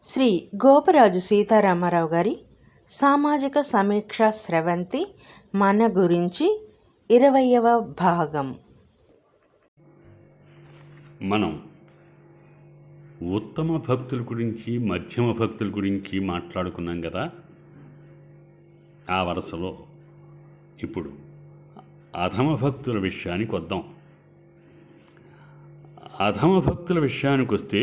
శ్రీ గోపరాజు సీతారామారావు గారి సామాజిక సమీక్ష స్రవంతి మన గురించి 20వ భాగం. మనం ఉత్తమ భక్తుల గురించి మధ్యమ భక్తుల గురించి మాట్లాడుకున్నాం కదా. ఆ వరుసలో ఇప్పుడు అధమ భక్తుల విషయానికి వద్దాం. అధమ భక్తుల విషయానికి వస్తే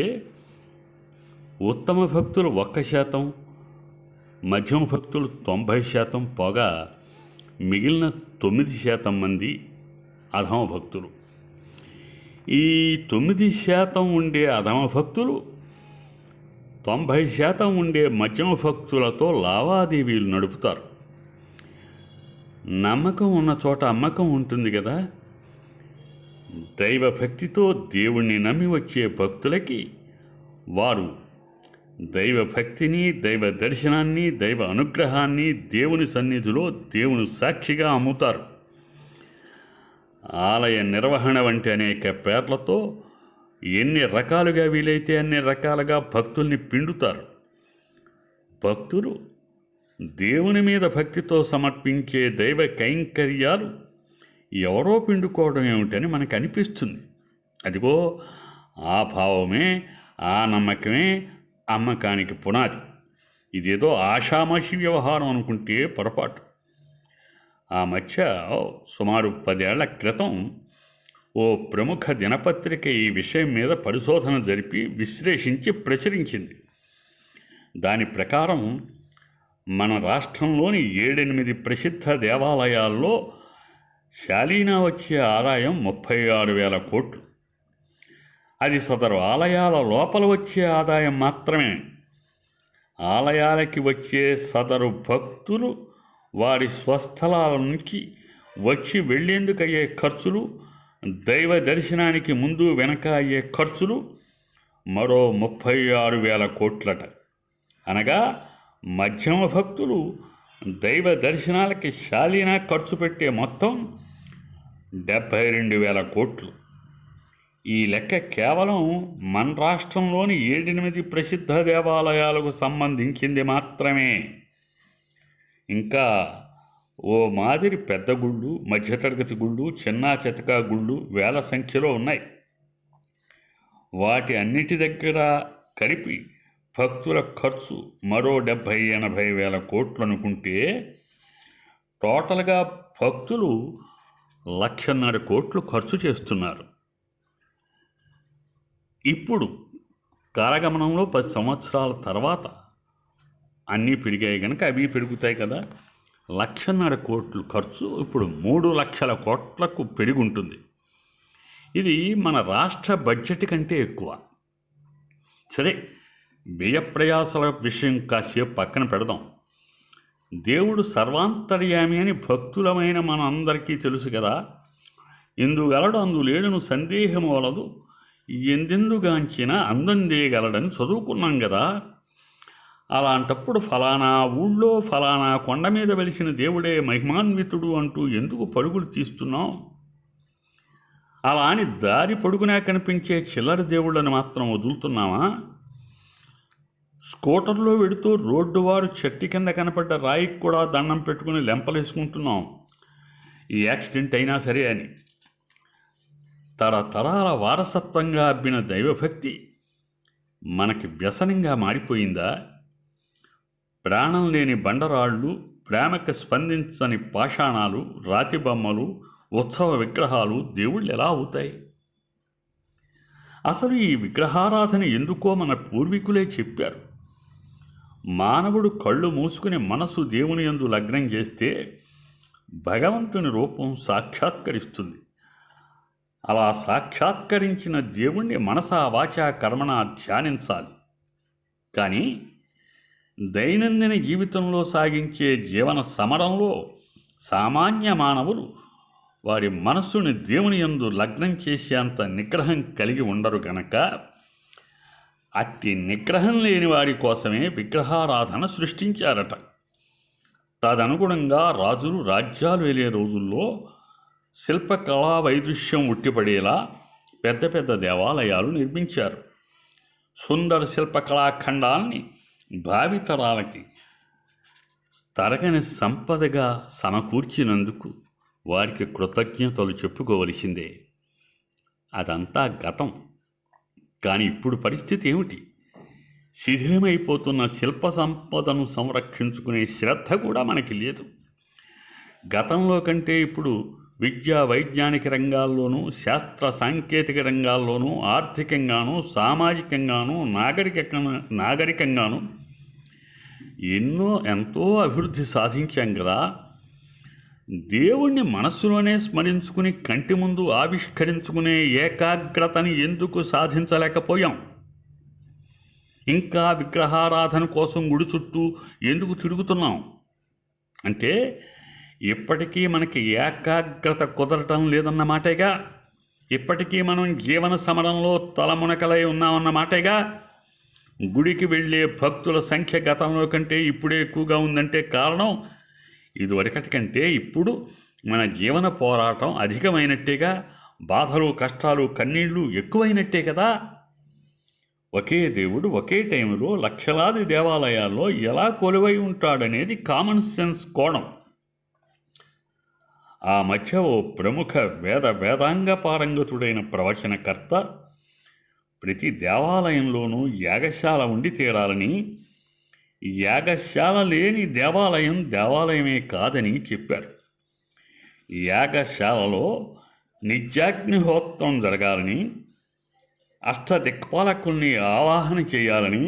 ఉత్తమ భక్తులు 1%, మధ్యమ భక్తులు 90% పోగా మిగిలిన 9% మంది అధమ భక్తులు. ఈ 9% ఉండే అధమ భక్తులు 90% ఉండే మధ్యమ భక్తులతో లావాదేవీలు నడుపుతారు. నమ్మకం ఉన్న చోట అమ్మకం ఉంటుంది కదా. దైవభక్తితో దేవుణ్ణి నమ్మి వచ్చే భక్తులకి వారు దైవభక్తిని, దైవ దర్శనాన్ని, దైవ అనుగ్రహాన్ని దేవుని సన్నిధిలో దేవుని సాక్షిగా అమ్ముతారు. ఆలయ నిర్వహణ వంటి అనేక పేర్లతో ఎన్ని రకాలుగా వీలైతే అన్ని రకాలుగా భక్తుల్ని పిండుతారు. భక్తులు దేవుని మీద భక్తితో సమర్పించే దైవ కైంకర్యాలు ఎవరో పిండుకోవడం ఏమిటని మనకు అనిపిస్తుంది. అదిగో ఆ భావమే, ఆ నమ్మకమే అమ్మకానికి పునాది. ఇదేదో ఆషామాషి వ్యవహారం అనుకుంటే పొరపాటు. ఆ మధ్య సుమారు 10 ఏళ్ల క్రితం ఓ ప్రముఖ దినపత్రిక ఈ విషయం మీద పరిశోధన జరిపి విశ్లేషించి ప్రచురించింది. దాని ప్రకారం మన రాష్ట్రంలోని 7-8 ప్రసిద్ధ దేవాలయాల్లో శాలీనా వచ్చే ఆదాయం 36,000 కోట్లు. అది సదరు ఆలయాల లోపల వచ్చే ఆదాయం మాత్రమే. ఆలయాలకి వచ్చే సదరు భక్తులు వారి స్వస్థలాల నుంచి వచ్చి వెళ్లేందుకు అయ్యే ఖర్చులు, దైవ దర్శనానికి ముందు వెనక అయ్యే ఖర్చులు మరో 36,000 కోట్లట. అనగా మధ్యమ భక్తులు దైవ దర్శనాలకి శాలీనా ఖర్చు పెట్టే మొత్తం 72,000 కోట్లు. ఈ లెక్క కేవలం మన రాష్ట్రంలోని 7-8 ప్రసిద్ధ దేవాలయాలకు సంబంధించింది మాత్రమే. ఇంకా ఓ మాదిరి పెద్ద గుళ్ళు, మధ్యతరగతి గుళ్ళు, చిన్నా చితకా గుళ్ళు వేల సంఖ్యలో ఉన్నాయి. వాటి అన్నిటి దగ్గర కలిపి భక్తుల ఖర్చు మరో 70-80,000 కోట్లు అనుకుంటే టోటల్గా భక్తులు 1,50,000 కోట్లు ఖర్చు చేస్తున్నారు. ఇప్పుడు కాలగమనంలో 10 సంవత్సరాల తర్వాత అన్నీ పెరిగాయి కనుక అవి పెరుగుతాయి కదా. 1,50,000 కోట్లు ఖర్చు ఇప్పుడు 3,00,000 కోట్లకు పెరిగి ఉంటుంది. ఇది మన రాష్ట్ర బడ్జెట్ కంటే ఎక్కువ. సరే, వ్యయ ప్రయాసాల విషయం కాసేపు పక్కన పెడదాం. దేవుడు సర్వాంతర్యామి అని భక్తులమైన మన అందరికీ తెలుసు కదా. ఇందుగలడు అందులేడును సందేహము వలదు, ఎందెందుగాంచిన అందందేయగలడని చదువుకున్నాం కదా. అలాంటప్పుడు ఫలానా ఊళ్ళో ఫలానా కొండ మీద వెలిసిన దేవుడే మహిమాన్వితుడు అంటూ ఎందుకు పరుగులు తీస్తున్నాం? అలా అని దారి పొడుగునా కనిపించే చిల్లర దేవుళ్ళని మాత్రం వదులుతున్నామా? స్కూటర్లో వెడుతూ రోడ్డు వారు చెట్టు కింద కనపడ్డ రాయికి కూడా దండం పెట్టుకుని లెంపలేసుకుంటున్నాం, ఈ యాక్సిడెంట్ అయినా సరే అని. తరతరాల వారసత్వంగా అబ్బిన దైవభక్తి మనకి వ్యసనంగా మారిపోయిందా? ప్రాణం లేని బండరాళ్ళు, ప్రేమకి స్పందించని పాషాణాలు, రాతి బొమ్మలు, ఉత్సవ విగ్రహాలు దేవుళ్ళు ఎలా అవుతాయి? అసలు ఈ విగ్రహారాధన ఎందుకో మన పూర్వీకులే చెప్పారు. మానవుడు కళ్ళు మూసుకుని మనసు దేవుని యందు లగ్నం చేస్తే భగవంతుని రూపం సాక్షాత్కరిస్తుంది. అలా సాక్షాత్కరించిన దేవుణ్ణి మనసా వాచా కర్మణ ధ్యానించాలి. కానీ దైనందిన జీవితంలో సాగించే జీవన సమరంలో సామాన్య మానవులు వారి మనస్సుని దేవుని యందు లగ్నం చేసేంత నిగ్రహం కలిగి ఉండరు గనక అట్టి నిగ్రహం లేని వారి కోసమే విగ్రహారాధన సృష్టించారట. తదనుగుణంగా రాజులు రాజ్యాలు వెళ్ళే రోజుల్లో శిల్పకళా వైదుష్యం ఉట్టిపడేలా పెద్ద పెద్ద దేవాలయాలు నిర్మించారు. సుందర శిల్పకళాఖండాల్ని భావితరాలకి తరగని సంపదగా సమకూర్చినందుకు వారికి కృతజ్ఞతలు చెప్పుకోవలసిందే. అదంతా గతం. కానీ ఇప్పుడు పరిస్థితి ఏమిటి? శిథిలమైపోతున్న శిల్ప సంపదను సంరక్షించుకునే శ్రద్ధ కూడా మనకి లేదు. గతంలో కంటే ఇప్పుడు విద్యా వైజ్ఞానిక రంగాల్లోనూ, శాస్త్ర సాంకేతిక రంగాల్లోనూ, ఆర్థికంగానూ, సామాజికంగానూ, నాగరికంగానూ ఎంతో అభివృద్ధి సాధించాం కదా. దేవుణ్ణి మనస్సులోనే స్మరించుకుని కంటి ముందు ఆవిష్కరించుకునే ఏకాగ్రతని ఎందుకు సాధించలేకపోయాం? ఇంకా విగ్రహారాధన కోసం గుడి చుట్టూ ఎందుకు తిరుగుతున్నాం? అంటే ఇప్పటికీ మనకి ఏకాగ్రత కుదరటం లేదన్నమాటేగా. ఇప్పటికీ మనం జీవన సమరంలో తలమునకలై ఉన్నామన్నమాటేగా. గుడికి వెళ్ళే భక్తుల సంఖ్య గతంలో కంటే ఇప్పుడే ఎక్కువగా ఉందంటే కారణం ఇదివరకటి కంటే ఇప్పుడు మన జీవన పోరాటం అధికమైనట్టేగా. బాధలు, కష్టాలు, కన్నీళ్లు ఎక్కువైనట్టే కదా. ఒకే దేవుడు ఒకే టైంలో లక్షలాది దేవాలయాల్లో ఎలా కొలువై ఉంటాడనేది కామన్ సెన్స్ కోణం. ఆ మధ్య ఓ ప్రముఖ వేదాంగ పారంగతుడైన ప్రవచనకర్త ప్రతి దేవాలయంలోనూ యాగశాల ఉండి తీరాలని, యాగశాల లేని దేవాలయం దేవాలయమే కాదని చెప్పారు. యాగశాలలో నిత్యాగ్నిహోత్రం జరగాలని, అష్టదిక్పాలకుల్ని ఆవాహన చేయాలని,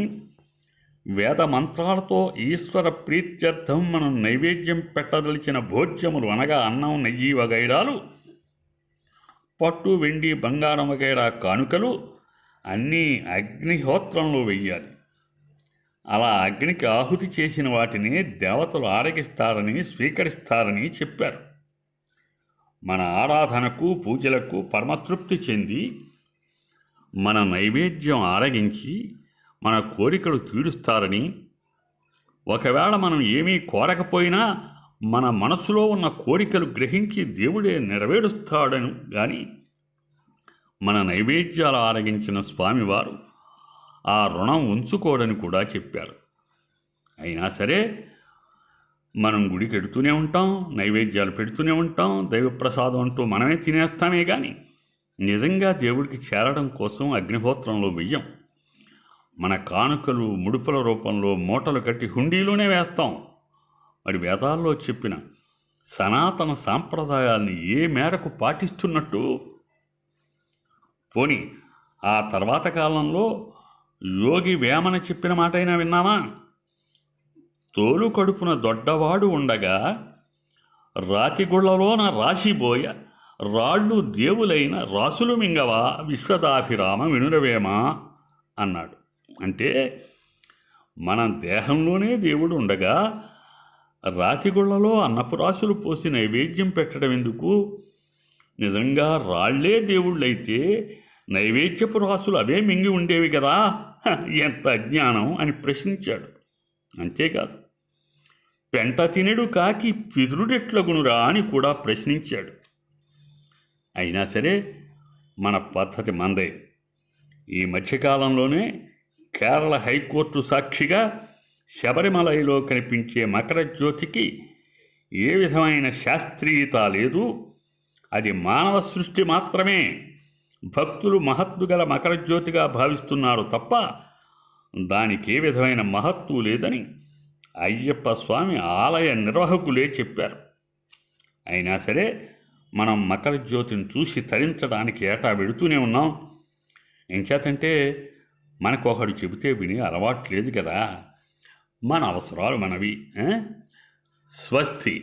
వేద మంత్రాలతో ఈశ్వర ప్రీత్యర్థం మనం నైవేద్యం పెట్టదలిచిన భోజ్యములు అనగా అన్నం, నెయ్యి వగైరాలు, పట్టు, వెండి, బంగారం వగైరా కానుకలు అన్నీ అగ్నిహోత్రంలో వెయ్యాలి. అలా అగ్నికి ఆహుతి చేసిన వాటిని దేవతలు ఆరగిస్తారని, స్వీకరిస్తారని చెప్పారు. మన ఆరాధనకు, పూజలకు పరమతృప్తి చెంది మన నైవేద్యం ఆరగించి మన కోరికలు తీరుస్తారని, ఒకవేళ మనం ఏమీ కోరకపోయినా మన మనసులో ఉన్న కోరికలు గ్రహించి దేవుడే నెరవేరుస్తాడని కానీ మన నైవేద్యాలు ఆరగించిన స్వామివారు ఆ రుణం ఉంచుకోడని కూడా చెప్పారు. అయినా సరే మనం గుడికి ఎడుతూనే ఉంటాం, నైవేద్యాలు పెడుతూనే ఉంటాం, దైవప్రసాదం అంటూ మనమే తినేస్తామే కానీ నిజంగా దేవుడికి చేరడం కోసం అగ్నిహోత్రంలో వెయ్యం. మన కానుకలు ముడుపుల రూపంలో మూటలు కట్టి హుండీలోనే వేస్తాం. మరి వేదాల్లో చెప్పిన సనాతన సాంప్రదాయాల్ని ఏ మేరకు పాటిస్తున్నట్టు? పోని ఆ తర్వాత కాలంలో యోగి వేమన చెప్పిన మాటైనా విన్నామా? తోలు కడుపున దొడ్డవాడు ఉండగా రాతిగుళ్లలోన రాసిబోయ రాళ్ళు దేవులైన రాసులు మింగవా విశ్వదాభిరామ వినురవేమా అన్నాడు. అంటే మన దేహంలోనే దేవుడు ఉండగా రాతిగుళ్లలో అన్నపు రాసులు పోసి నైవేద్యం పెట్టడం ఎందుకు? నిజంగా రాళ్లే దేవుళ్ళైతే నైవేద్యపు రాసులు అవే మింగి ఉండేవి కదా. ఎంత అజ్ఞానం అని ప్రశ్నించాడు. అంతేకాదు, పెంట తినెడు కాకి పితరుడెట్లగునురా అని కూడా ప్రశ్నించాడు. అయినా సరే మన పద్ధతి మందే. ఈ మధ్యకాలంలోనే కేరళ హైకోర్టు సాక్షిగా శబరిమలలో కనిపించే మకర జ్యోతికి ఏ విధమైన శాస్త్రీయత లేదు, అది మానవ సృష్టి మాత్రమే, భక్తులు మహత్తు గల మకర జ్యోతిగా భావిస్తున్నారు తప్ప దానికి ఏ విధమైన మహత్తు లేదని అయ్యప్ప స్వామి ఆలయ నిర్వాహకులే చెప్పారు. అయినా సరే మనం మకర జ్యోతిని చూసి తరించడానికి ఏటా వెడుతూనే ఉన్నాం. ఎంచేతంటే మనకు ఒకడు చెబితే విని అలవాట్లేదు కదా. మన అవసరాలు మనవి. స్వస్తి.